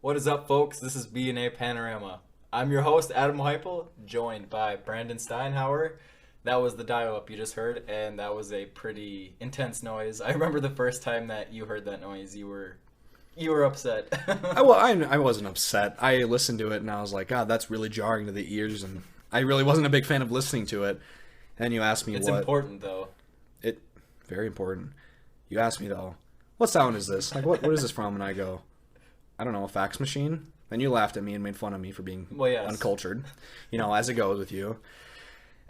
What is up, folks? This is B&A Panorama. I'm your host, Adam Heupel, joined by Brandon Steinhauer. That was the dial-up you just heard, and that was a pretty intense noise. I remember the first time that you heard that noise, you were upset. I wasn't upset. I listened to it, and I was like, God, that's really jarring to the ears, and I really wasn't a big fan of listening to it. And you asked me It's important, though. Very important. You asked me, though, what sound is this? Like, what is this from? And I go, I don't know, a fax machine? And you laughed at me and made fun of me for being uncultured, as it goes with you.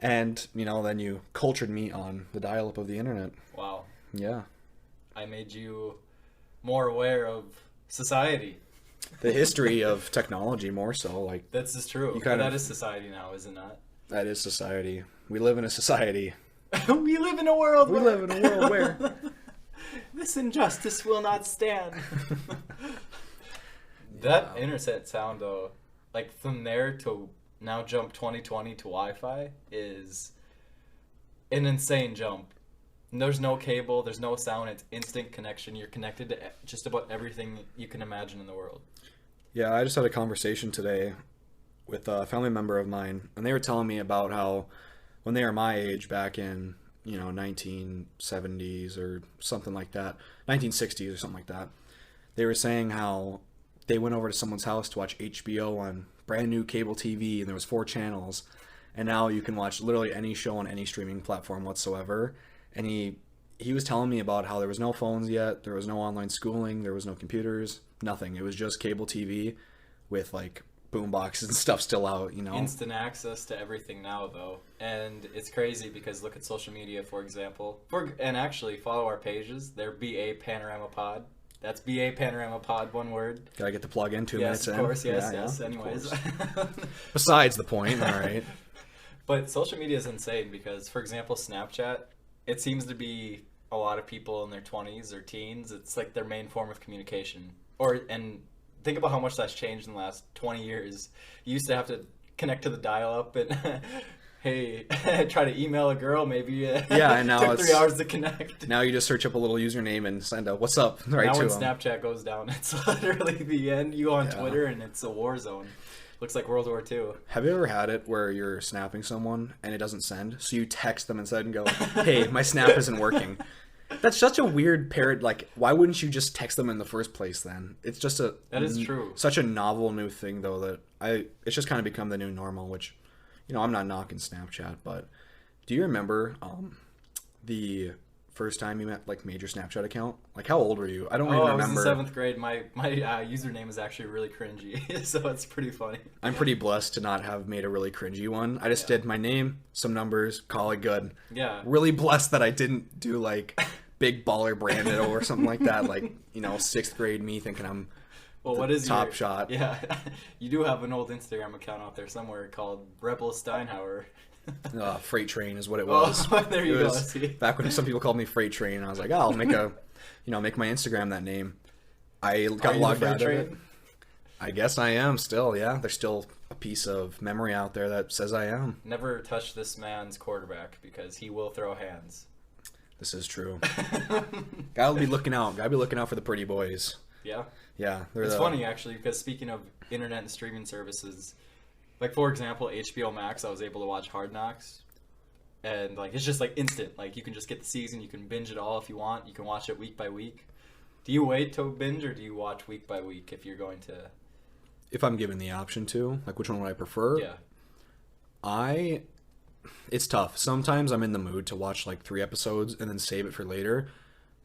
And, then you cultured me on the dial-up of the internet. Wow. Yeah. I made you more aware of society. The history of technology, more so. Like This is true. That is society now, is it not? That is society. We live in a society. We live in a world where this injustice will not stand. That internet sound, though, like from there to now jump 2020 to Wi-Fi is an insane jump. And there's no cable, there's no sound, it's instant connection. You're connected to just about everything you can imagine in the world. Yeah, I just had a conversation today with a family member of mine, and they were telling me about how when they were my age back in, 1970s or something like that, 1960s or something like that, they were saying how they went over to someone's house to watch HBO on brand new cable TV, and there was 4 channels, and now you can watch literally any show on any streaming platform whatsoever. And he was telling me about how there was no phones yet, there was no online schooling, there was no computers, nothing. It was just cable TV with like boom boxes and stuff still out, Instant access to everything now, though. And it's crazy because look at social media, for example. And actually follow our pages. They're BA Panorama Pod. That's BA Panorama Pod, one word. Gotta get the plug in 2 minutes in. Yes, of course, yes. Anyways. Besides the point, all right. But social media is insane because, for example, Snapchat, it seems to be a lot of people in their 20s or teens. It's like their main form of communication. And think about how much that's changed in the last 20 years. You used to have to connect to the dial-up and... Hey, try to email a girl, maybe and now took 3 hours to connect. Now you just search up a little username and send a what's up right now to when them. Snapchat goes down, it's literally the end. You go on Twitter and it's a war zone. Looks like World War II. Have you ever had it where you're snapping someone and it doesn't send? So you text them instead and go, hey, my snap isn't working. That's such a weird parrot. Like, why wouldn't you just text them in the first place then? It's just that is true. Such a novel new thing, though, that it's just kind of become the new normal, which... I'm not knocking Snapchat, but do you remember the first time you met like made your Snapchat account? Like, how old were you? I don't even remember. I was in 7th grade. My username is actually really cringy, so it's pretty funny. I'm pretty blessed to not have made a really cringy one. I just did my name, some numbers, call it good. Yeah. Really blessed that I didn't do like big baller branded or something like that. Like, 6th grade me thinking I'm what is top shot. Yeah, you do have an old Instagram account out there somewhere called Rebel Steinhauer. Freight Train is what it was. Oh, there you go. Back when some people called me Freight Train, and I was like, I'll make make my Instagram that name. I got logged out of it. I guess I am still. Yeah, there's still a piece of memory out there that says I am. Never touch this man's quarterback because he will throw hands. This is true. Gotta be looking out. Gotta be looking out for the pretty boys. Yeah. Yeah, it's funny actually because speaking of internet and streaming services, like for example, HBO Max, I was able to watch Hard Knocks, and like it's just like instant. Like you can just get the season, you can binge it all if you want. You can watch it week by week. Do you wait to binge or do you watch week by week if you're going to? If I'm given the option to, like which one would I prefer? Yeah. It's tough. Sometimes I'm in the mood to watch like 3 episodes and then save it for later.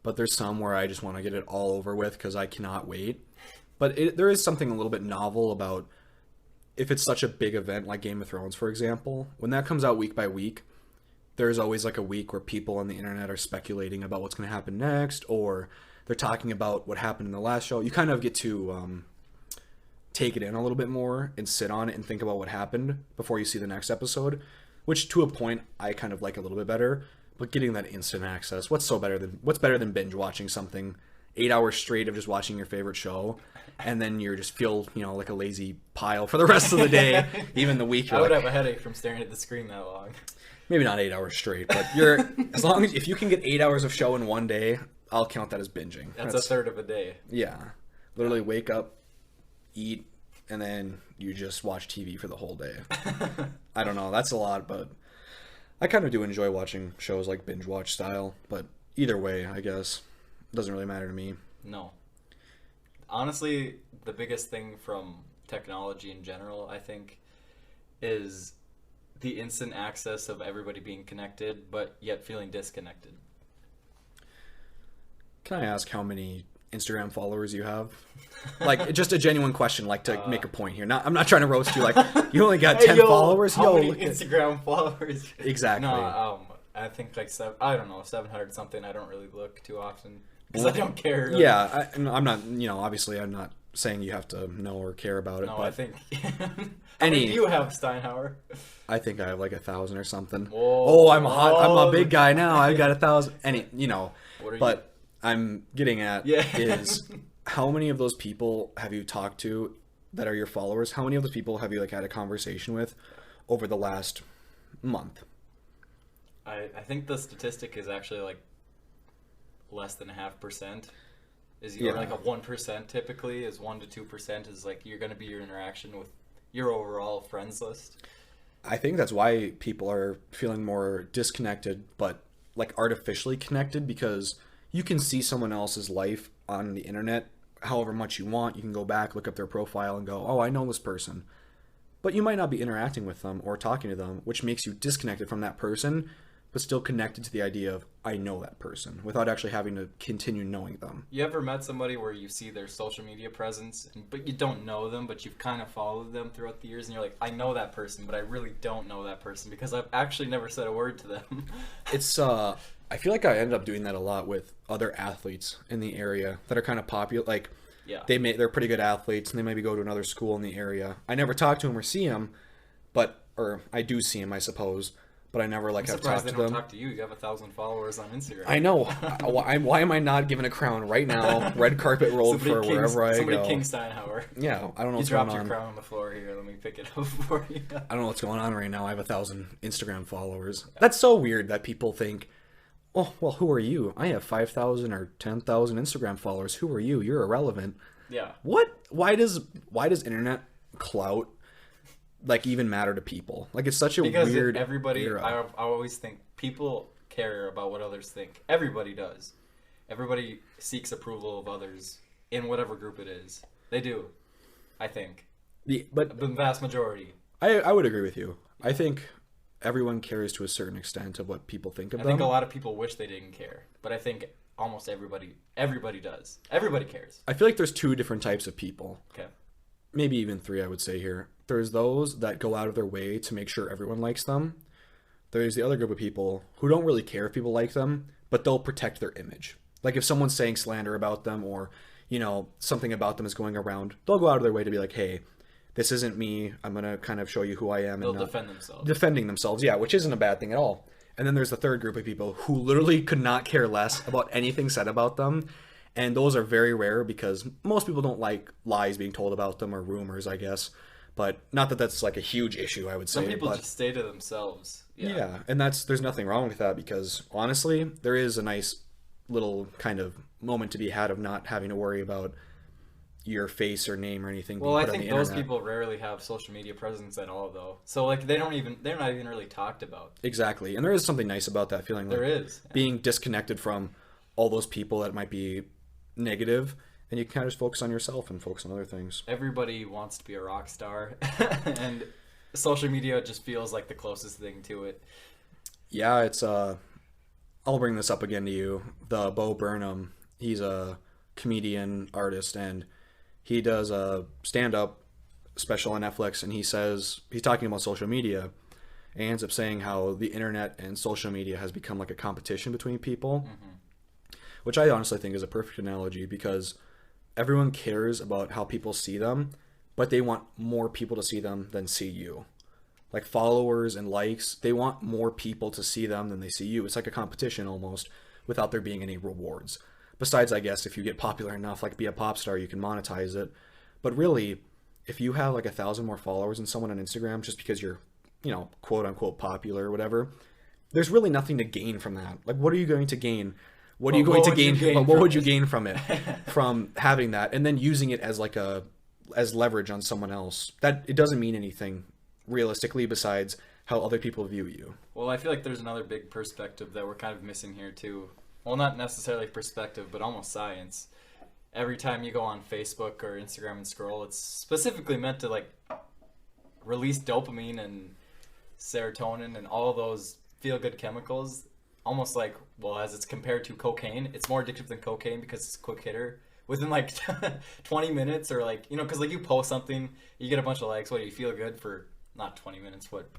But there's some where I just want to get it all over with because I cannot wait. But there is something a little bit novel about if it's such a big event like Game of Thrones, for example. When that comes out week by week, there's always like a week where people on the internet are speculating about what's going to happen next, or they're talking about what happened in the last show. You kind of get to take it in a little bit more and sit on it and think about what happened before you see the next episode, which to a point I kind of like a little bit better. But getting that instant access, what's better than binge watching something 8 hours straight of just watching your favorite show, and then you're just feel, you know, like a lazy pile for the rest of the day, even the week. I would have a headache from staring at the screen that long. Maybe not 8 hours straight, but you're as long as if you can get 8 hours of show in one day, I'll count that as binging. That's a third of a day. Yeah, literally wake up, eat, and then you just watch TV for the whole day. I don't know, that's a lot, but I kind of do enjoy watching shows like binge watch style. But either way, I guess it doesn't really matter to me. No. Honestly, the biggest thing from technology in general, I think, is the instant access of everybody being connected, but yet feeling disconnected. Can I ask how many Instagram followers you have? Like, just a genuine question, like to make a point here. I'm not trying to roast you. Like, you only got 10 followers. How many Instagram followers? Exactly. No, I think like I don't know, 700 something. I don't really look too often because I don't care. Really. Yeah, I'm not. You know, obviously, I'm not saying you have to know or care about it. No, but I think. How many do you have, Steinhauer? I think I have like 1,000 or something. Whoa. Oh, I'm a big guy now. I've got 1,000. You know, but I'm getting at is how many of those people have you talked to that are your followers? How many of those people have you like had a conversation with over the last month? I think the statistic is actually like less than 0.5%. Is like a 1% typically is 1 to 2% is like you're going to be your interaction with your overall friends list. I think that's why people are feeling more disconnected, but like artificially connected, because you can see someone else's life on the internet however much you want. You can go back, look up their profile and go, oh, I know this person. But you might not be interacting with them or talking to them, which makes you disconnected from that person, but still connected to the idea of, I know that person, without actually having to continue knowing them. You ever met somebody where you see their social media presence, but you don't know them, but you've kind of followed them throughout the years, and you're like, I know that person, but I really don't know that person because I've actually never said a word to them. It's, I feel like I end up doing that a lot with other athletes in the area that are kind of popular. Like, they're pretty good athletes, and they maybe go to another school in the area. I never talk to them or see them, or I do see them, I suppose. But I never like have talked to them. I'm surprised they don't talk to you. You have 1,000 followers on Instagram. I know. Why am I not given a crown right now? Red carpet rolled for wherever I go. Somebody King Steinhauer. Yeah, I don't know what's going on. You dropped your crown on the floor here. Let me pick it up for you. I don't know what's going on right now. I have 1,000 Instagram followers. That's so weird that people think, oh, well, who are you? I have 5,000 or 10,000 Instagram followers. Who are you? You're irrelevant. Yeah. What? Why does internet clout like even matter to people? Like, it's such a weird everybody era. I always think people care about what others think. Everybody does. Everybody seeks approval of others in whatever group it is. They do, I think. But the vast majority. I would agree with you. I think everyone cares to a certain extent of what people think of them. I think a lot of people wish they didn't care, but I think almost everybody does. Everybody cares. I feel like there's two different types of people. Okay. Maybe even three, I would say here. There's those that go out of their way to make sure everyone likes them. There's the other group of people who don't really care if people like them, but they'll protect their image. Like, if someone's saying slander about them, or, you know, something about them is going around, they'll go out of their way to be like, hey, this isn't me. I'm going to kind of show you who I am. They'll defend themselves. Defending themselves, yeah, which isn't a bad thing at all. And then there's the third group of people who literally could not care less about anything said about them. And those are very rare because most people don't like lies being told about them, or rumors, I guess. But not that that's like a huge issue, I would say. Some people just stay to themselves. Yeah, and there's nothing wrong with that, because honestly, there is a nice little kind of moment to be had of not having to worry about your face or name or anything. Well, I think those people rarely have social media presence at all, though. So like they're not even really talked about. Exactly, and there is something nice about that feeling. Like being disconnected from all those people that might be negative, and you can kind of just focus on yourself and focus on other things. Everybody wants to be a rock star, and social media just feels like the closest thing to it. Yeah, it's I'll bring this up again to you. The Bo Burnham, he's a comedian, artist, and he does a stand-up special on Netflix, and he's talking about social media, and he ends up saying how the internet and social media has become like a competition between people. Mm-hmm. Which I honestly think is a perfect analogy, because everyone cares about how people see them, but they want more people to see them than see you. Like followers and likes, they want more people to see them than they see you. It's like a competition almost, without there being any rewards. Besides, I guess, if you get popular enough, like be a pop star, you can monetize it. But really, if you have like 1,000 more followers than someone on Instagram just because you're, quote unquote popular or whatever, there's really nothing to gain from that. Like, what are you going to gain? What are you going to gain? What would you gain from it? From having that and then using it as like as leverage on someone else? That it doesn't mean anything realistically besides how other people view you. Well, I feel like there's another big perspective that we're kind of missing here too. Well, not necessarily perspective, but almost science. Every time you go on Facebook or Instagram and scroll, it's specifically meant to like release dopamine and serotonin and all those feel-good chemicals. Almost like, well, as it's compared to cocaine, it's more addictive than cocaine because it's a quick hitter. Within like 20 minutes or like, because like you post something, you get a bunch of likes. What do you feel good for? Not 20 minutes, what?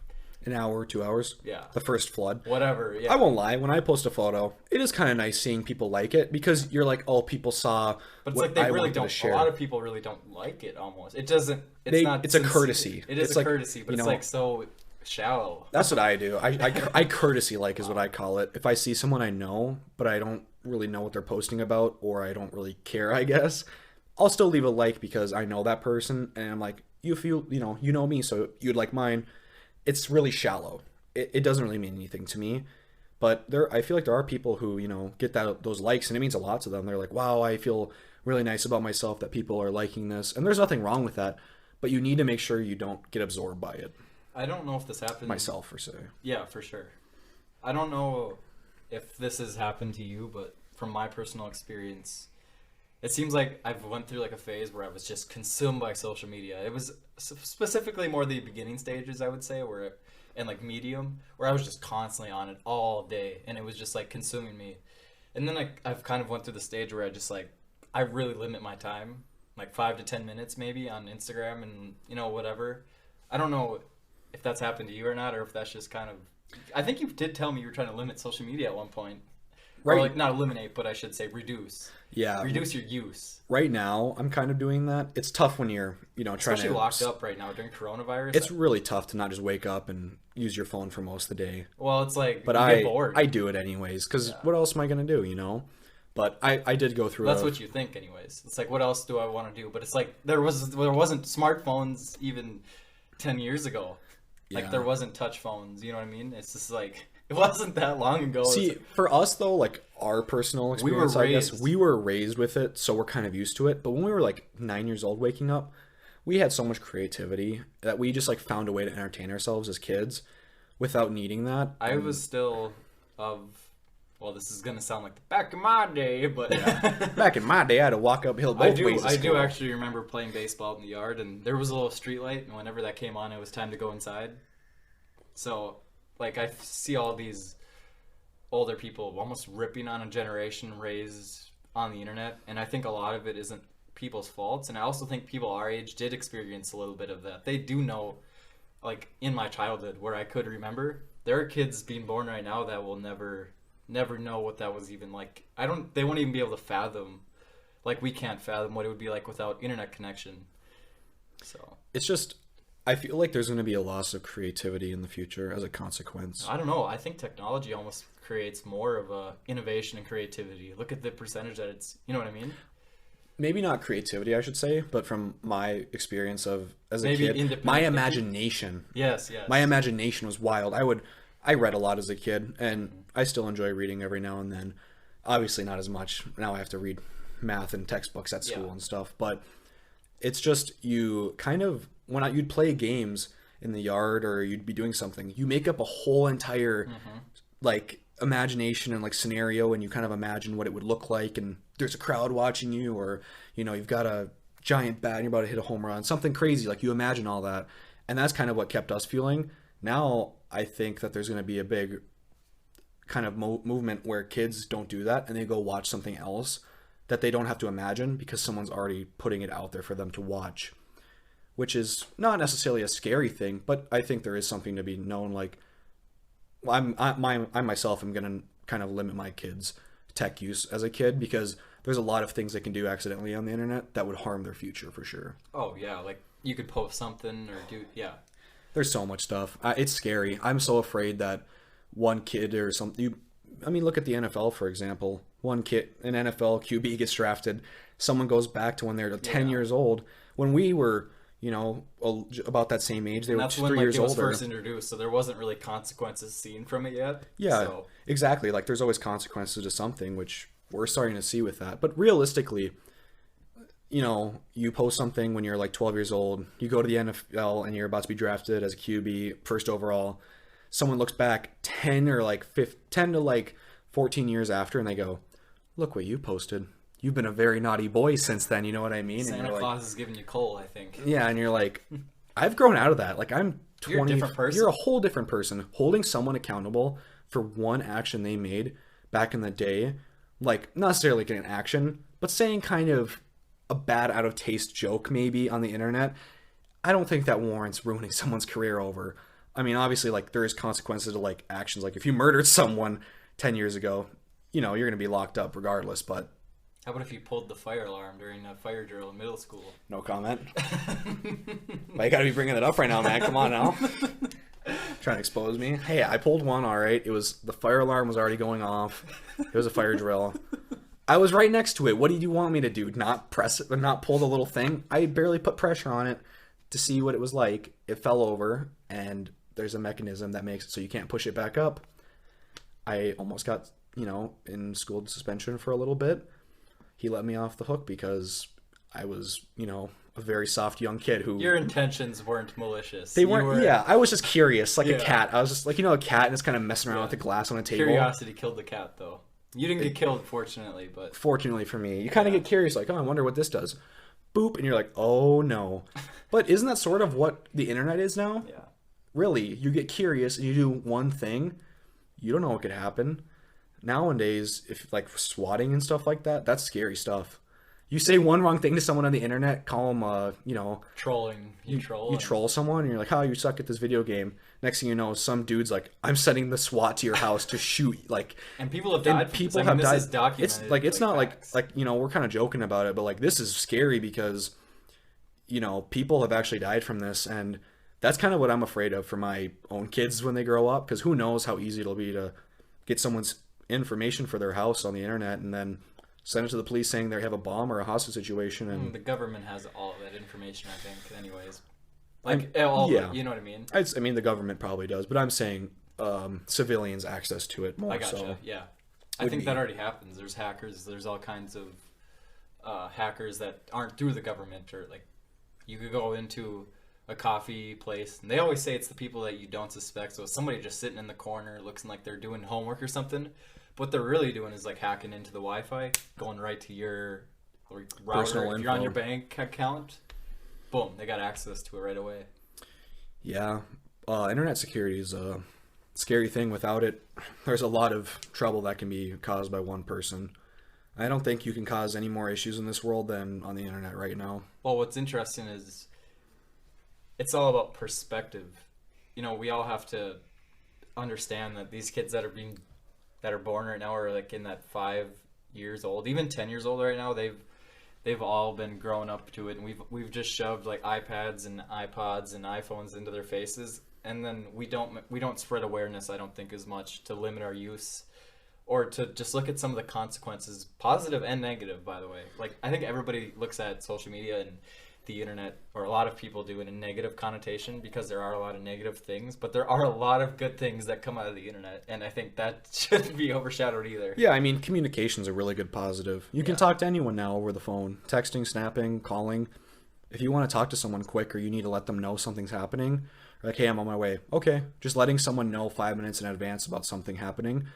An hour, 2 hours? Yeah. The first flood. Whatever, yeah. I won't lie. When I post a photo, it is kind of nice seeing people like it because you're like, oh, people saw. But it's what like they I really wanted to don't. share. A lot of people really don't like it. Almost, it doesn't. It's not. It's a sincere. courtesy. It is It's a like, courtesy, but it's like so shallow. That's what I do. I courtesy like is what I call it. If I see someone I know, but I don't really know what they're posting about, or I don't really care, I guess, I'll still leave a like because I know that person, and I'm like, you feel, you know me, so you'd like mine. It's really shallow. It doesn't really mean anything to me. But I feel like there are people who, get those likes, and it means a lot to them. They're like, wow, I feel really nice about myself that people are liking this. And there's nothing wrong with that. But you need to make sure you don't get absorbed by it. I don't know if this happened. Myself, for say. Yeah, for sure. I don't know if this has happened to you, but from my personal experience, it seems like I've went through like a phase where I was just consumed by social media. It was specifically more the beginning stages, I would say, and like medium, where I was just constantly on it all day, and it was just like consuming me. And then I've kind of went through the stage where I really limit my time, like 5 to 10 minutes maybe on Instagram and whatever. I don't know if that's happened to you or not, or if that's just kind of. I think you did tell me you were trying to limit social media at one point. Right. Or like not eliminate, but I should say reduce. Yeah. Reduce your use. Right now, I'm kind of doing that. It's tough when you're, trying Especially to... locked up right now during coronavirus. It's really tough to not just wake up and use your phone for most of the day. Well, it's like, but you get bored. I do it anyways, because what else am I going to do, But I did go through That's what you think anyways. It's like, what else do I want to do? But it's like, there wasn't smartphones even 10 years ago. Like, there wasn't touch phones, you know what I mean? It's just like... It wasn't that long ago. See, for us though, like our personal experience, I guess, we were raised with it, so we're kind of used to it. But when we were like 9 years old waking up, we had so much creativity that we just like found a way to entertain ourselves as kids without needing that. I was still well, this is going to sound like the back in my day, but... Yeah. Back in my day, I had to walk uphill both ways to I school. do actually remember playing baseball in the yard, and there was a little street light, and whenever that came on, it was time to go inside. So... Like, I see all these older people almost ripping on a generation raised on the internet, and I think a lot of it isn't people's faults, and I also think people our age did experience a little bit of that. They do know, like, in my childhood, where I could remember, there are kids being born right now that will never know what that was even like. They won't even be able to fathom, like, we can't fathom what it would be like without internet connection. So. It's just... I feel like there's going to be a loss of creativity in the future as a consequence. I don't know. I think technology almost creates more of a innovation and creativity. Look at the percentage that it's, you know what I mean? Maybe not creativity, I should say, but from my experience as a kid, my imagination. Yes. My imagination was wild. I read a lot as a kid, and I still enjoy reading every now and then. Obviously not as much. Now I have to read math and textbooks at school and stuff, but it's just you kind of... When you'd play games in the yard or you'd be doing something, you make up a whole entire like imagination and like scenario, and you kind of imagine what it would look like, and there's a crowd watching you, or you've got a giant bat and you're about to hit a home run, something crazy. Like, you imagine all that, and that's kind of what kept us fueling. Now I think that there's going to be a big kind of movement where kids don't do that and they go watch something else that they don't have to imagine because someone's already putting it out there for them to watch. Which is not necessarily a scary thing, but I think there is something to be known. Like, I myself am going to kind of limit my kids' tech use as a kid because there's a lot of things they can do accidentally on the internet that would harm their future for sure. Oh yeah, like You could post something or do, yeah. There's so much stuff. It's scary. I'm so afraid that one kid or something. I mean, look at the NFL for example. One kid, an NFL QB gets drafted. Someone goes back to when they're 10 years old. When we were, about that same age, they And were that's 3 when years it was older. first introduced, so there wasn't really consequences seen from it yet. Yeah, So, exactly. Like there's always consequences to something, which we're starting to see with that. But realistically, you post something when you're like 12 years old, you go to the NFL and you're about to be drafted as a QB, first overall. Someone looks back 10 or like 10 to like 14 years after and they go, look what you posted. You've been a very naughty boy since then, you know what I mean? Santa Claus is giving you coal, I think. Yeah, and you're like, I've grown out of that. Like I'm 20. You're a different person. You're a whole different person. Holding someone accountable for one action they made back in the day, like not necessarily like an action, but saying kind of a bad out of taste joke maybe on the internet, I don't think that warrants ruining someone's career over. I mean, obviously, like there is consequences to like actions. Like if you murdered someone 10 years ago, you're going to be locked up regardless. But How about if you pulled the fire alarm during a fire drill in middle school? no comment. Why you got to be bringing that up right now, man? Come on now. Trying to expose me. Hey, I pulled one. All right, it was the fire alarm was already going off. It was a fire drill. I was right next to it. What did you want me to do? Not press it, not pull the little thing? I barely put pressure on it to see what it was like. It fell over, and there's a mechanism that makes it so you can't push it back up. I almost got, in school suspension for a little bit. He let me off the hook because I was, a very soft young kid who... Your intentions weren't malicious. They weren't, yeah. I was just curious, like Yeah. a cat. I was just like, a cat and it's kind of messing around with the glass on a table. Curiosity killed the cat, though. You didn't get killed, fortunately, but... Fortunately for me. You kind of get curious, like, oh, I wonder what this does. Boop, and you're like, oh, no. But isn't that sort of what the internet is now? Yeah. Really, you get curious and you do one thing, you don't know what could happen. Nowadays, if like swatting and stuff like that, that's scary stuff. You say one wrong thing to someone on the internet, call them, Trolling. You you troll someone, and you're like, "Oh, you suck at this video game." Next thing you know, some dude's like, "I'm sending the SWAT to your house to shoot." Like, And people have died. and from people this. have This died. is documented. It's like it's not facts. like we're kind of joking about it, but like this is scary because people have actually died from this, and that's kind of what I'm afraid of for my own kids when they grow up, because who knows how easy it'll be to get someone's information for their house on the internet and then send it to the police saying they have a bomb or a hostage situation. And The government has all of that information, I think, anyways. I'm- All yeah. of it, you know what I mean? I mean, the government probably does, but I'm saying civilians access to it more. I gotcha, So yeah. I would think be- that already happens. There's hackers, there's all kinds of hackers that aren't through the government, or like you could go into a coffee place and they always say it's the people that you don't suspect. So it's somebody just sitting in the corner looking like they're doing homework or something. What they're really doing is like hacking into the Wi-Fi, going right to your router. Personal If you're on info. your bank account, boom, they got access to it right away. yeah, internet security is a scary thing. Without it, there's a lot of trouble that can be caused by one person. I don't think you can cause any more issues in this world than on the internet right now. Well, what's interesting is it's all about perspective. We all have to understand that these kids that are born right now are like in that 5 years old, even 10 years old right now. They've all been growing up to it, and we've just shoved like iPads and iPods and iPhones into their faces, and then we don't spread awareness, I don't think, as much to limit our use. Or to just look at some of the consequences, positive and negative, by the way. Like, I think everybody looks at social media and the internet, or a lot of people do, in a negative connotation because there are a lot of negative things, but there are a lot of good things that come out of the internet, and I think that shouldn't be overshadowed either. Yeah, I mean, communication's a really good positive. You can talk to anyone now over the phone, texting, snapping, calling. If you want to talk to someone quick or you need to let them know something's happening, like, hey, I'm on my way. Okay, just letting someone know 5 minutes in advance about something happening,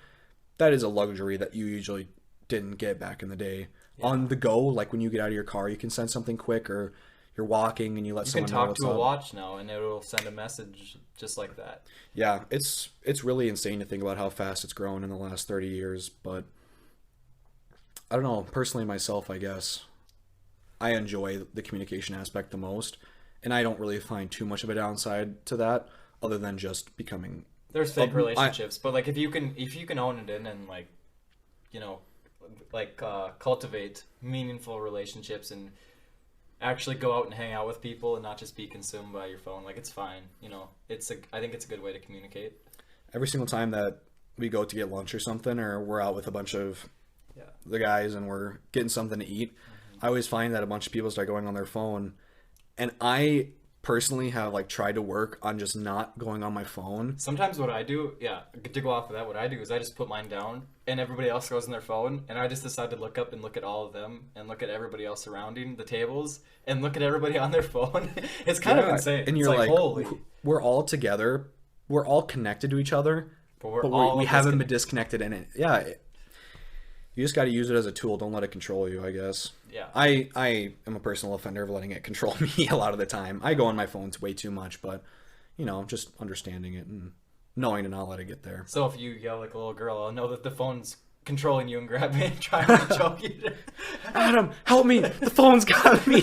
that is a luxury that you usually didn't get back in the day. Yeah. On the go, like when you get out of your car, you can send something quick, or you're walking and you let You can someone know talk what's to a up. watch now, and it will send a message just like that. Yeah, it's really insane to think about how fast it's grown in the last 30 years, but I don't know, personally myself, I guess I enjoy the communication aspect the most, and I don't really find too much of a downside to that other than just becoming There's fake I- relationships, but like if you can own it in and cultivate meaningful relationships and actually go out and hang out with people and not just be consumed by your phone. Like, it's fine, you know. I think it's a good way to communicate. Every single time that we go to get lunch or something, or we're out with a bunch of the guys and we're getting something to eat, I always find that a bunch of people start going on their phone, and I personally have like tried to work on just not going on my phone. Sometimes what I do, to go off of that, what I do is I just put mine down and everybody else goes on their phone, and I just decide to look up and look at all of them and look at everybody else surrounding the tables and look at everybody on their phone. It's kind of insane. And you're like, holy. We're all together. We're all connected to each other, but we haven't been disconnected in it. Yeah. You just got to use it as a tool. Don't let it control you, I guess. Yeah. I am a personal offender of letting it control me a lot of the time. I go on my phones way too much, but, you know, just understanding it and knowing to not let it get there. So if you yell like a little girl, I'll know that the phone's controlling you and grab me and trying to choke you. Adam, help me. The phone's got me.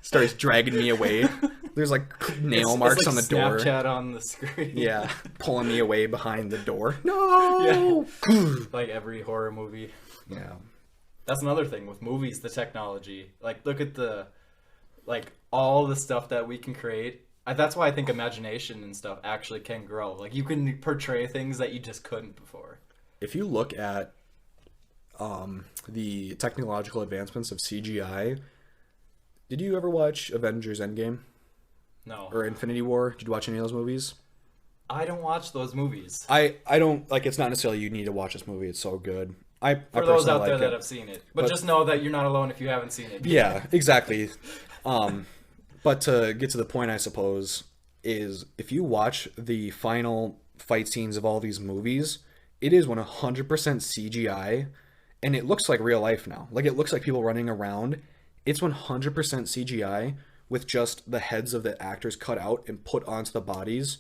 Starts dragging me away. There's like nail marks on the door. Snapchat on the screen. Yeah, pulling me away behind the door. No. Yeah. Like every horror movie. Yeah. That's another thing with movies, the technology. Like, look at all the stuff that we can create. That's why I think imagination and stuff actually can grow. Like, you can portray things that you just couldn't before. If you look at the technological advancements of CGI, did you ever watch Avengers Endgame? No. Or Infinity War? Did you watch any of those movies? I don't watch those movies. I don't, like, it's not necessarily you need to watch this movie. It's so good. For those out there that have seen it. But just know that you're not alone if you haven't seen it. Yeah, exactly. But to get to the point, I suppose, is if you watch the final fight scenes of all these movies, it is 100% CGI, and it looks like real life now. Like, it looks like people running around. It's 100% CGI with just the heads of the actors cut out and put onto the bodies,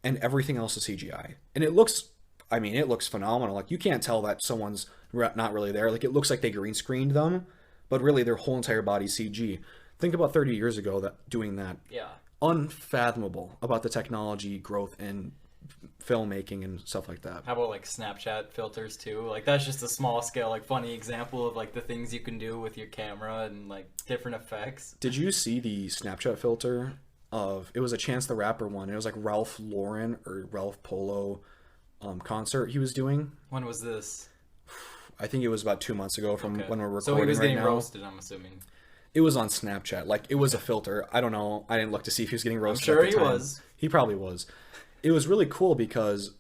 and everything else is CGI. And it looks phenomenal. Like, you can't tell that someone's not really there. Like, it looks like they green screened them, but really their whole entire body's CG. Think about 30 years ago doing that. Yeah. Unfathomable about the technology growth in filmmaking and stuff like that. How about like Snapchat filters too? Like, that's just a small scale, like, funny example of like the things you can do with your camera and like different effects. Did you see the Snapchat filter it was a Chance the Rapper one? It was like Ralph Lauren or Ralph Polo concert he was doing. When was this? I think it was about 2 months ago from when we're recording. So he was getting now. Roasted, I'm assuming. It was on Snapchat. Like, it was a filter. I don't know. I didn't look to see if he was getting roasted. I'm sure at the he time. was. He probably was. It was really cool because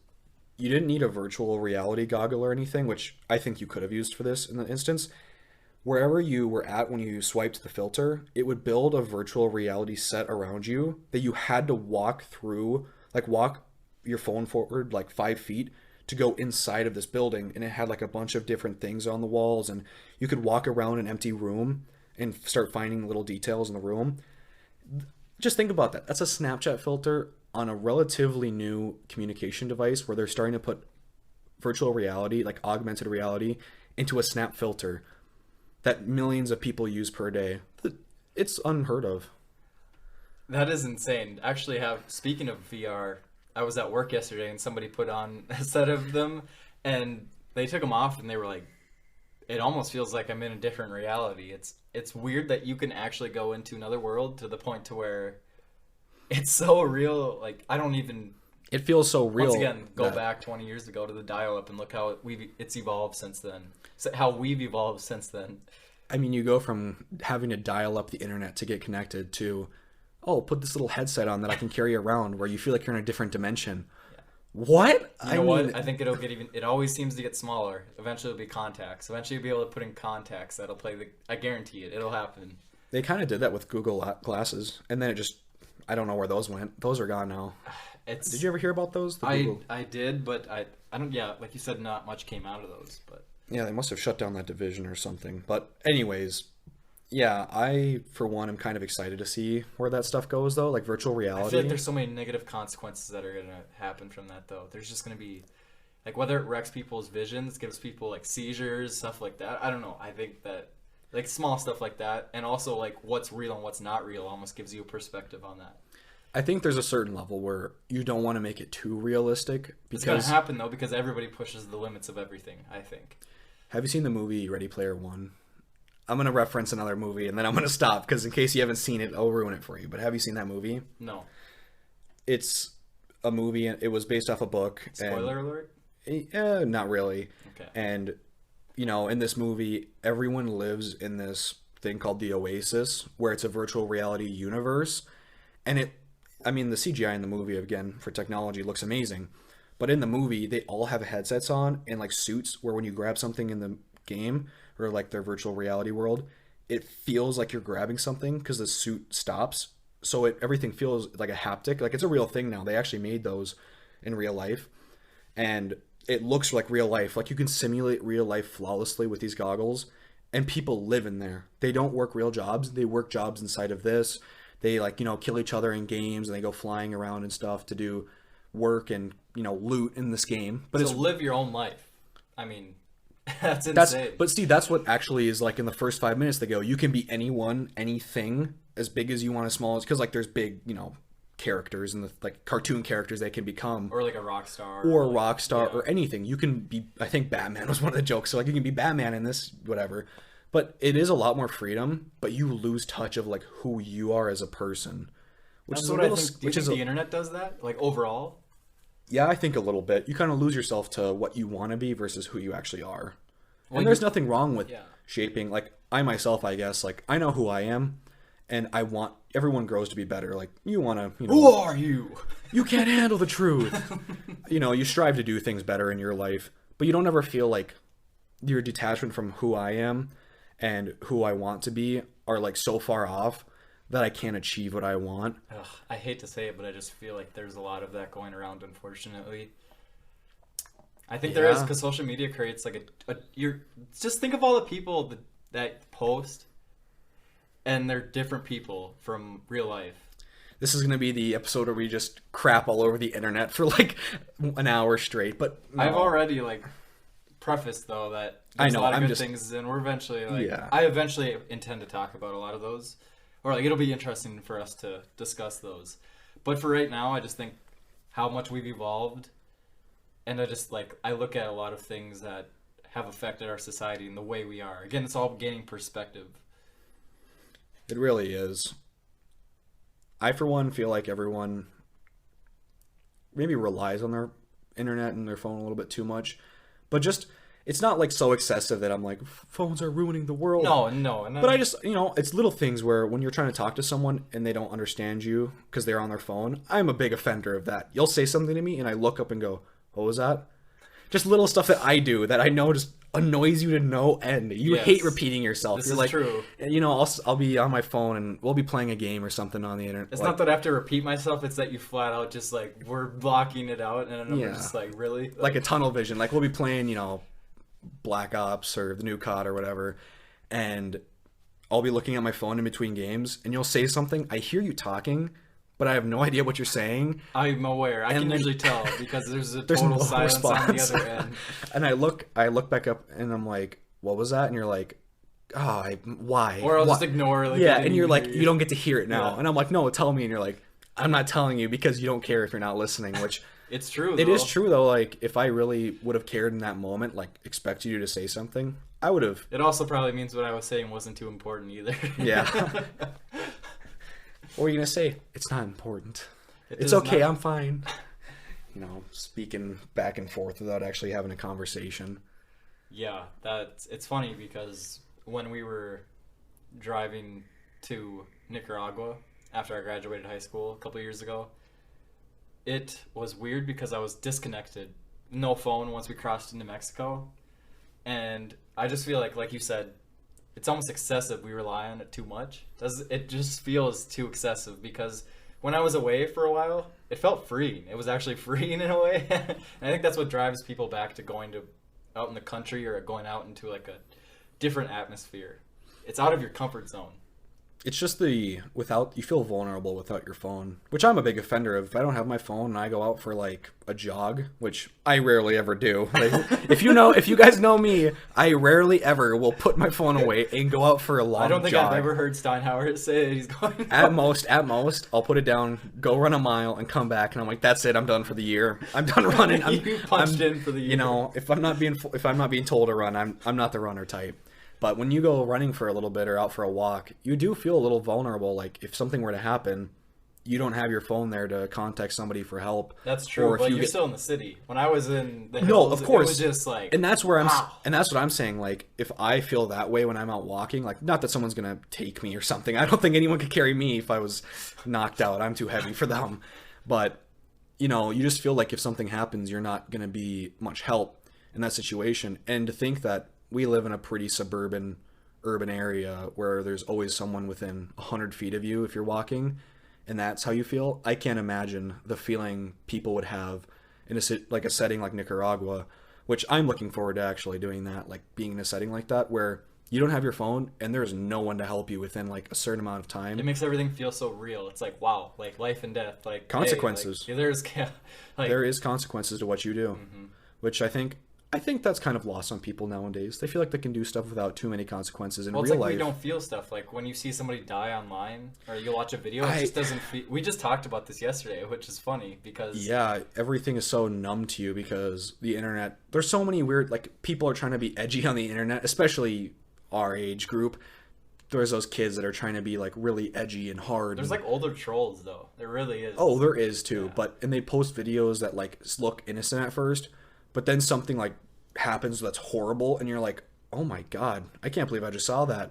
you didn't need a virtual reality goggle or anything, which I think you could have used for this in the instance. Wherever you were at when you swiped the filter, it would build a virtual reality set around you that you had to walk through, like walk your phone forward like 5 feet to go inside of this building. And it had like a bunch of different things on the walls, and you could walk around an empty room and start finding little details in the room. Just think about that. That's a Snapchat filter on a relatively new communication device where they're starting to put virtual reality, like augmented reality, into a Snap filter that millions of people use per day. It's unheard of. That is insane. Actually, speaking of VR, I was at work yesterday and somebody put on a set of them and they took them off and they were like, it almost feels like I'm in a different reality. It's weird that you can actually go into another world to the point to where it's so real. Like, I don't even... It feels so real. Once again, go back 20 years ago to the dial-up and look how it's evolved since then. How we've evolved since then. I mean, you go from having to dial up the internet to get connected to, oh, put this little headset on that I can carry around where you feel like you're in a different dimension. Yeah. What? You know what? I think it'll get even... It always seems to get smaller. Eventually it'll be contacts. Eventually you'll be able to put in contacts that'll play the... I guarantee it. It'll happen. They kind of did that with Google Glasses, and then it just... I don't know where those went. Those are gone now. Did you ever hear about those? I did, but I don't... Yeah, like you said, not much came out of those, but... Yeah, they must have shut down that division or something. But anyways, yeah, I, for one, am kind of excited to see where that stuff goes, though, like virtual reality. I feel like there's so many negative consequences that are going to happen from that, though. There's just going to be, like, whether it wrecks people's visions, gives people, like, seizures, stuff like that. I don't know. I think that, like, small stuff like that, and also, like, what's real and what's not real almost gives you a perspective on that. I think there's a certain level where you don't want to make it too realistic. It's going to happen, though, because everybody pushes the limits of everything, I think. Have you seen the movie Ready Player One? I'm gonna reference another movie and then I'm gonna stop because in case you haven't seen it, I'll ruin it for you. But have you seen that movie? No. It's a movie. It was based off a book. Spoiler alert? Not really. Okay. And, you know, in this movie, everyone lives in this thing called the Oasis, where it's a virtual reality universe. And the CGI in the movie, again, for technology, looks amazing. But in the movie, they all have headsets on and, like, suits where when you grab something in the game or, like, their virtual reality world, it feels like you're grabbing something because the suit stops. So everything feels like a haptic. Like, it's a real thing now. They actually made those in real life. And it looks like real life. Like, you can simulate real life flawlessly with these goggles. And people live in there. They don't work real jobs. They work jobs inside of this. They, like, you know, kill each other in games. And they go flying around and stuff to do work and, you know, loot in this game. But so live your own life. I mean, that's insane. But see, that's what actually is, like, in the first 5 minutes they go, you can be anyone, anything, as big as you want, as small as, because, like, there's big, you know, characters and the, like, cartoon characters they can become, or like a rock star, or anything. You can be, I think Batman was one of the jokes, so, like, you can be Batman in this, whatever. But it is a lot more freedom, but you lose touch of, like, who you are as a person, which is what a little, I think. Do you think the internet does that, like, overall? Yeah, I think a little bit. You kind of lose yourself to what you want to be versus who you actually are. Well, and there's nothing wrong with shaping, like, I myself, I guess, like, I know who I am, and I want, everyone grows to be better. Like, you want to, you know, who are you? You can't handle the truth. You know, you strive to do things better in your life, but you don't ever feel like your detachment from who I am and who I want to be are, like, so far off that I can't achieve what I want. Ugh, I hate to say it, but I just feel like there's a lot of that going around, unfortunately. I think there is, because social media creates, like, you're just think of all the people that post, and they're different people from real life. This is going to be the episode where we just crap all over the internet for, like, an hour straight, but no. I've already, like, prefaced, though, that there's a lot of good things, and we're eventually, like, I eventually intend to talk about a lot of those, or, like, it'll be interesting for us to discuss those. But for right now, I just think how much we've evolved. And I just, like, I look at a lot of things that have affected our society and the way we are. Again, it's all gaining perspective. It really is. I, for one, feel like everyone maybe relies on their internet and their phone a little bit too much. But just, it's not, like, so excessive that I'm like, phones are ruining the world. No. But I just, you know, it's little things where when you're trying to talk to someone and they don't understand you because they're on their phone, I'm a big offender of that. You'll say something to me and I look up and go, what was that? Just little stuff that I do that I know just annoys you to no end. You hate repeating yourself. This You're is like, true. You know, I'll be on my phone and we'll be playing a game or something on the internet. It's not that I have to repeat myself. It's that you flat out just, like, we're blocking it out, and I'm just like, really? Like a tunnel vision. Like, we'll be playing, you know, Black Ops or the new COD or whatever, and I'll be looking at my phone in between games, and you'll say something. I hear you talking, but I have no idea what you're saying. I'm aware. I can usually tell because there's total no silence response on the other end. And I look back up and I'm like, what was that? And you're like, why? Or I'll just ignore. Like, and you're like, you don't get to hear it now. Yeah. And I'm like, no, tell me. And you're like, I'm not telling you because you don't care if you're not listening, which... It's true, though. It is true, though. Like, if I really would have cared in that moment, like, expected you to say something, I would have. It also probably means what I was saying wasn't too important either. Yeah. What were you going to say? It's not important. It's okay, I'm fine. You know, speaking back and forth without actually having a conversation. Yeah, it's funny because when we were driving to Nicaragua after I graduated high school a couple years ago, it was weird because I was disconnected. No phone once we crossed into Mexico. And I just feel like you said, it's almost excessive. We rely on it too much. It just feels too excessive because when I was away for a while, it felt freeing. It was actually freeing in a way. And I think that's what drives people back to going to out in the country or going out into, like, a different atmosphere. It's out of your comfort zone. It's just you feel vulnerable without your phone, which I'm a big offender of. If I don't have my phone and I go out for, like, a jog, which I rarely ever do. Like, if you guys know me, I rarely ever will put my phone away and go out for a long jog. I don't think I've ever heard Steinhauer say that he's going At most, I'll put it down, go run a mile, and come back, and I'm like, that's it, I'm done for the year. I'm done running. You punched in for the year. You know, if I'm not being told to run, I'm not the runner type. But when you go running for a little bit or out for a walk, you do feel a little vulnerable. Like if something were to happen, you don't have your phone there to contact somebody for help. That's true, Or if but you you're get still in the city. When I was in the no, hills, of course, it was just like, and that's where wow. and that's what I'm saying. Like if I feel that way when I'm out walking, like not that someone's gonna take me or something. I don't think anyone could carry me if I was knocked out. I'm too heavy for them. But you know, you just feel like if something happens, you're not gonna be much help in that situation. And to think that we live in a pretty suburban, urban area where there's always someone within 100 feet of you if you're walking, and that's how you feel. I can't imagine the feeling people would have in a setting like Nicaragua, which I'm looking forward to actually doing that, like being in a setting like that where you don't have your phone and there's no one to help you within like a certain amount of time. It makes everything feel so real. It's like, wow, like life and death, like Consequences. Hey, like, there's like, There is consequences to what you do, which I think that's kind of lost on people nowadays. They feel like they can do stuff without too many consequences in well, it's real like life. we don't feel stuff. Like when you see somebody die online or you watch a video, it just doesn't feel. We just talked about this yesterday, which is funny because Yeah, everything is so numb to you because the internet. There's so many weird, like people are trying to be edgy on the internet, especially our age group. There's those kids that are trying to be like really edgy and hard. there's like older trolls though. There really is. Oh, there is too. Yeah. But and they post videos that like look innocent at first, but then something like happens that's horrible, and you're like, oh my god, I can't believe I just saw that.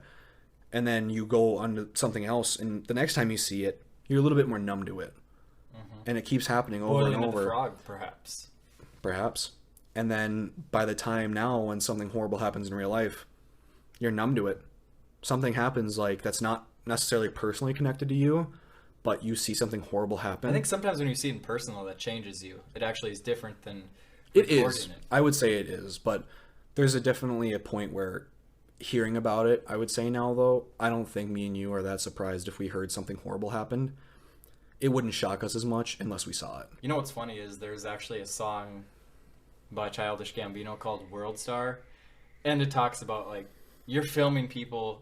And then you go on to something else, and the next time you see it, you're a little bit more numb to it, and it keeps happening over Boiling and the over. frog, perhaps. Perhaps. And then by the time now, when something horrible happens in real life, you're numb to it. Something happens like that's not necessarily personally connected to you, but you see something horrible happen. I think sometimes when you see it in person, though, that changes you. It actually is different than it recording is. it. I would say it is, but there's definitely a point where hearing about it, I would say now though, I don't think me and you are that surprised if we heard something horrible happened. It wouldn't shock us as much unless we saw it. You know what's funny is there's actually a song by Childish Gambino called World Star, and it talks about like you're filming people,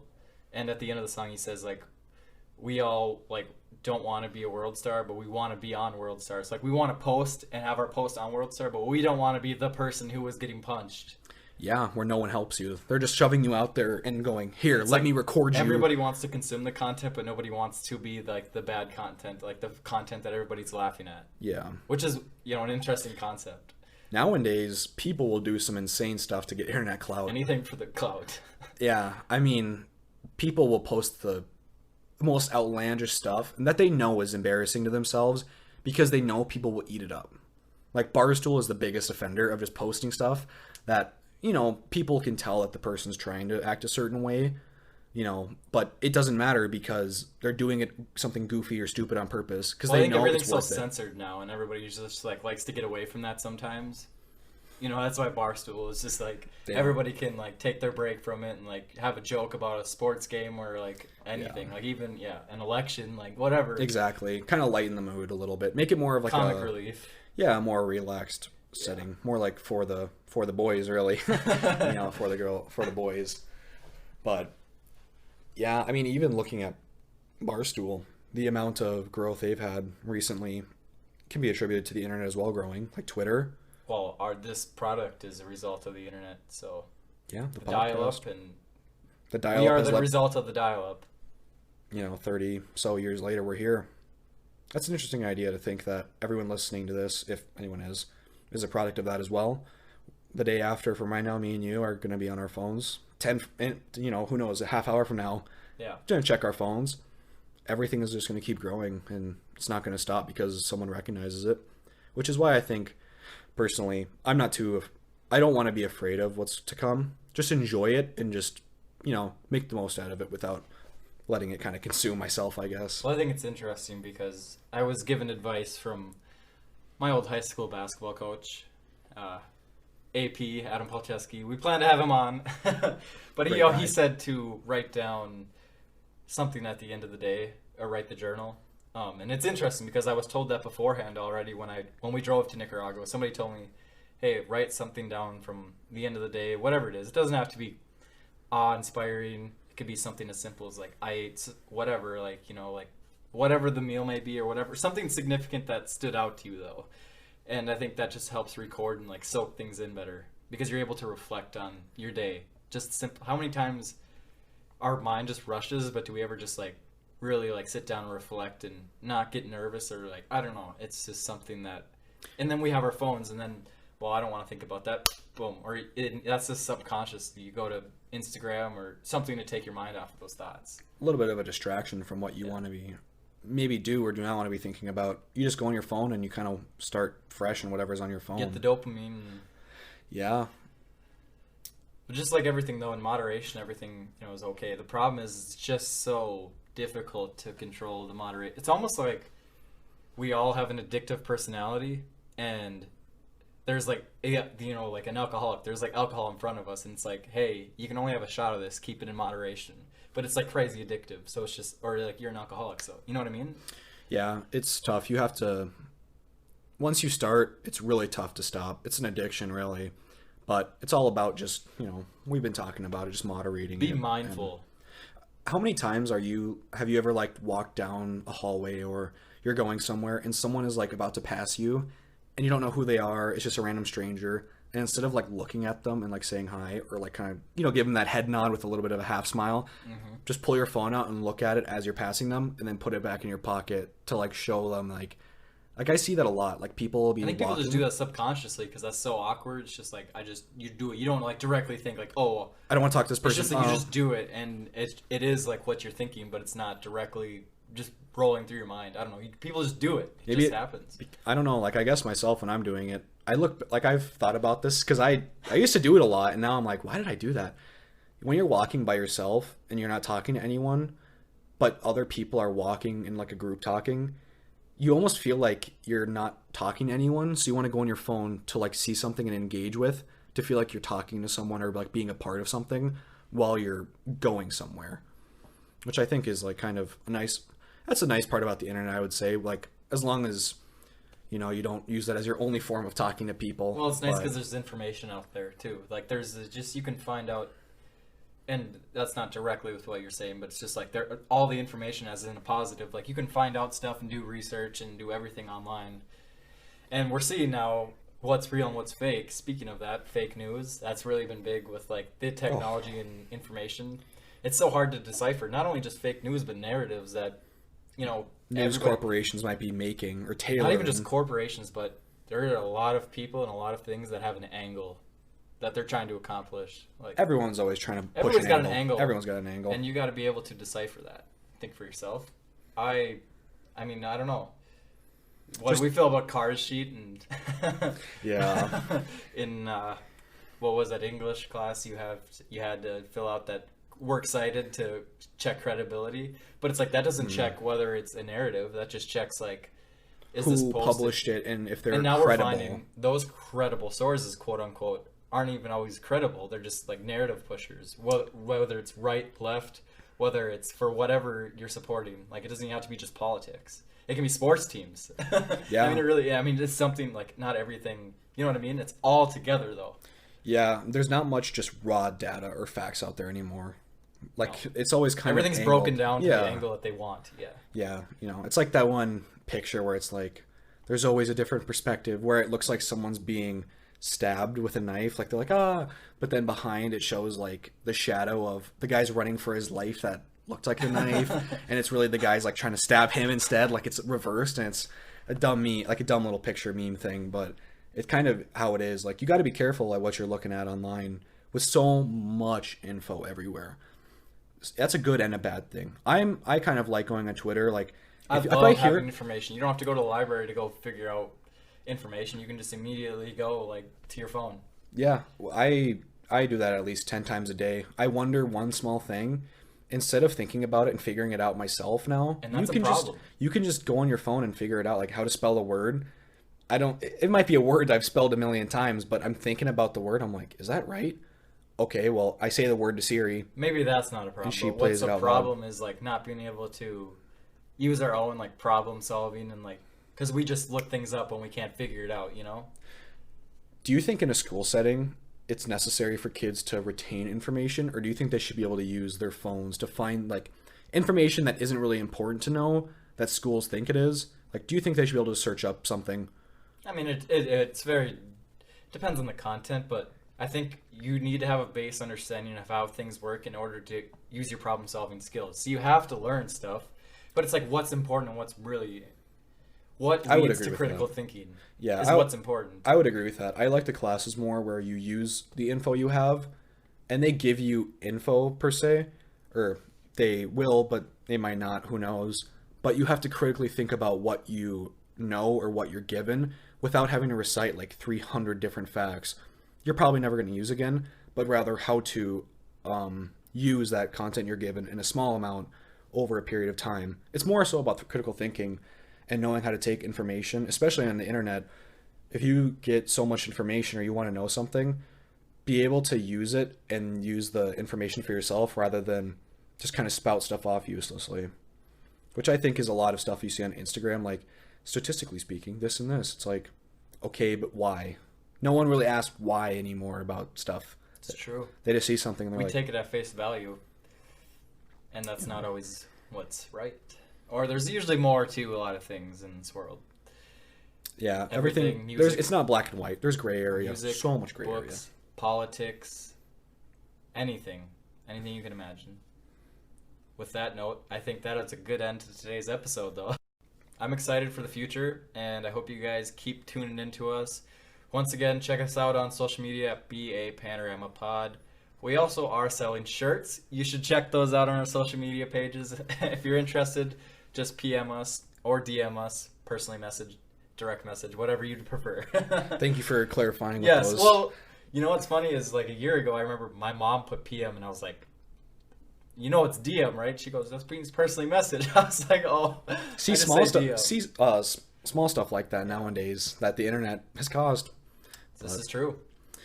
and at the end of the song he says like we all like don't want to be a world star, but we want to be on World Star. It's like we want to post and have our post on World Star, but we don't want to be the person who was getting punched. Yeah, where no one helps you. They're just shoving you out there and going, here, let me record you. Everybody wants to consume the content, but nobody wants to be like the bad content, like the content that everybody's laughing at. Yeah. Which is, you know, an interesting concept. Nowadays, people will do some insane stuff to get internet clout. Anything for the clout. Yeah, I mean, people will post the most outlandish stuff that they know is embarrassing to themselves because they know people will eat it up. Like Barstool is the biggest offender of just posting stuff that, you know, people can tell that the person's trying to act a certain way, you know, but it doesn't matter because they're doing it something goofy or stupid on purpose because Well, I they think know everything's it's so worth it. censored now, and everybody just like likes to get away from that sometimes. You know, that's why Barstool is just like everybody can like take their break from it and like have a joke about a sports game or like anything, like even an election, like whatever. Exactly, kind of lighten the mood a little bit, make it more of like Comic relief. Yeah, a more relaxed setting, more like for the boys, really. You know, for the boys. But yeah, I mean, even looking at Barstool, the amount of growth they've had recently can be attributed to the internet as well growing, like Twitter. Well, this product is a result of the internet, so Yeah, the dial-up, and the dial-up we are has the led, result of the dial-up. you know, 30 so years later, we're here. That's an interesting idea to think that everyone listening to this, if anyone is a product of that as well. The day after, from right now, me and you are going to be on our phones. You know, who knows, a half hour from now, going to check our phones. Everything is just going to keep growing, and it's not going to stop because someone recognizes it, which is why I think, personally, I don't want to be afraid of what's to come. Just enjoy it and just, you know, make the most out of it without letting it kind of consume myself, I guess. Well, I think it's interesting because I was given advice from my old high school basketball coach, AP, Adam Polcheski. We plan to have him on. But he said to write down something at the end of the day, or write the journal. And it's interesting because I was told that beforehand already when we drove to Nicaragua. Somebody told me, hey, write something down from the end of the day, whatever it is. It doesn't have to be awe-inspiring. It could be something as simple as like I ate whatever, like, you know, like whatever the meal may be or whatever. Something significant that stood out to you though. And I think that just helps record and like soak things in better because you're able to reflect on your day. Just simple. How many times our mind just rushes, but do we ever just like really like sit down and reflect and not get nervous or like I don't know. It's just something that, and then we have our phones, and then well, I don't want to think about that. Boom, or that's just subconscious. You go to Instagram or something to take your mind off of those thoughts. A little bit of a distraction from what you want to be maybe do or do not want to be thinking about. You just go on your phone and you kind of start fresh in whatever's on your phone. Get the dopamine. Yeah. But just like everything though, in moderation, everything is okay. The problem is it's just so difficult to control the moderate. It's almost like we all have an addictive personality, and there's like like an alcoholic. There's like alcohol in front of us, and it's like, hey, you can only have a shot of this. Keep it in moderation. But it's like crazy addictive. So it's just, or like you're an alcoholic. So you know what I mean? Yeah, it's tough. You have to. Once you start, it's really tough to stop. It's an addiction, really. But it's all about just, we've been talking about it, just moderating. Be mindful. How many times have you ever like walked down a hallway or you're going somewhere and someone is like about to pass you and you don't know who they are, it's just a random stranger, and instead of like looking at them and like saying hi or like kind of, give them that head nod with a little bit of a half smile, just pull your phone out and look at it as you're passing them and then put it back in your pocket to like show them like I see that a lot. Like people will be I think people just do that subconsciously because that's so awkward. It's just like you do it. You don't like directly think like, oh, I don't want to talk to this person. It's just like you just do it, and it is like what you're thinking, but it's not directly just rolling through your mind. I don't know. People just do it. It just happens. I don't know. Like I guess myself when I'm doing it, I look like I've thought about this because I used to do it a lot, and now I'm like, why did I do that? When you're walking by yourself and you're not talking to anyone, but other people are walking in like a group talking, you almost feel like you're not talking to anyone, so you want to go on your phone to like see something and engage with, to feel like you're talking to someone or like being a part of something while you're going somewhere, which I think is like kind of that's a nice part about the internet, I would say. Like as long as you don't use that as your only form of talking to people. Well, it's nice because there's information out there too. Like there's just, you can find out, and that's not directly with what you're saying, but it's just like all the information as in a positive. Like you can find out stuff and do research and do everything online. And we're seeing now what's real and what's fake. Speaking of that, fake news, that's really been big with like the technology and information. It's so hard to decipher, not only just fake news, but narratives that, news corporations might be making or tailoring. Not even just corporations, but there are a lot of people and a lot of things that have an angle that they're trying to accomplish. Like everyone's always trying to push everyone's got an angle. Everyone's got an angle. And you got to be able to decipher that. Think for yourself. I mean, I don't know. What do we feel about cars sheet and yeah. In what was that English class you had to fill out that works cited to check credibility, but it's like that doesn't check whether it's a narrative. That just checks like who published it and if they're and now credible. We're finding those credible sources, quote unquote, aren't even always credible. They're just like narrative pushers. Whether it's right, left, whether it's for whatever you're supporting. Like it doesn't even have to be just politics. It can be sports teams. Yeah. I mean, it really. Yeah, I mean, it's something like not everything. You know what I mean? It's all together though. Yeah, there's not much just raw data or facts out there anymore. Like it's always kind everything's of broken down to the angle that they want. Yeah. Yeah, it's like that one picture where it's like there's always a different perspective where it looks like someone's being stabbed with a knife, like they're like but then behind it shows like the shadow of the guy's running for his life that looked like a knife, and it's really the guy's like trying to stab him instead, like it's reversed, and it's a dumb little picture meme thing, but it's kind of how it is. Like you got to be careful at what you're looking at online with so much info everywhere. That's a good and a bad thing. I kind of like going on Twitter. Like I love having information. You don't have to go to the library to go figure out information. You can just immediately go like to your phone. Yeah, I do that at least 10 times a day. I wonder one small thing. Instead of thinking about it and figuring it out myself now, and that's a problem. You can just go on your phone and figure it out, like how to spell a word. It might be a word I've spelled a million times, but I'm thinking about the word. I'm like, is that right? Okay, well, I say the word to Siri. Maybe that's not a problem. And she plays it out loud. What's the problem is like not being able to use our own like problem solving and like because we just look things up when we can't figure it out. Do you think in a school setting it's necessary for kids to retain information, or do you think they should be able to use their phones to find like information that isn't really important to know that schools think it is? Like, do you think they should be able to search up something? I mean, it's very depends on the content, but I think you need to have a base understanding of how things work in order to use your problem solving skills. So you have to learn stuff, but it's like what's important and what I would leads agree to with critical that. thinking Yeah, is what's important. I would agree with that. I like the classes more where you use the info you have, and they give you info per se, or they will, but they might not. Who knows? But you have to critically think about what you know or what you're given without having to recite like 300 different facts you're probably never going to use again, but rather how to use that content you're given in a small amount over a period of time. It's more so about critical thinking and knowing how to take information, especially on the internet. If you get so much information or you want to know something, be able to use it and use the information for yourself rather than just kind of spout stuff off uselessly, which I think is a lot of stuff you see on Instagram, like statistically speaking, this and this. It's like, okay, but why? No one really asks why anymore about stuff. It's true. They just see something and they're We like, take it at face value, and that's not always what's right. Or there's usually more to a lot of things in this world. yeah, Everything, everything. music, It's not black and white. There's gray area. Music, So much gray books, politics, anything you can imagine. With that note, I think that is a good end to today's episode, though. I'm excited for the future, and I hope you guys keep tuning into us. Once again, check us out on social media at B&A Panorama Pod. We also are selling shirts. You should check those out on our social media pages. If you're interested, just PM us or DM us, personally message, direct message, whatever you'd prefer. area. Thank you for clarifying. Yes, those. well, you know what's funny is like a year ago, I remember my mom put PM, and I was like, you know it's DM, right? She goes, that's means personally message. I was like, oh, see I just small say stuff. DM. See small stuff like that nowadays that the internet has caused. This is true.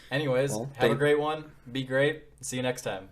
Anyways, Well, have a great one. Be great. See you next time.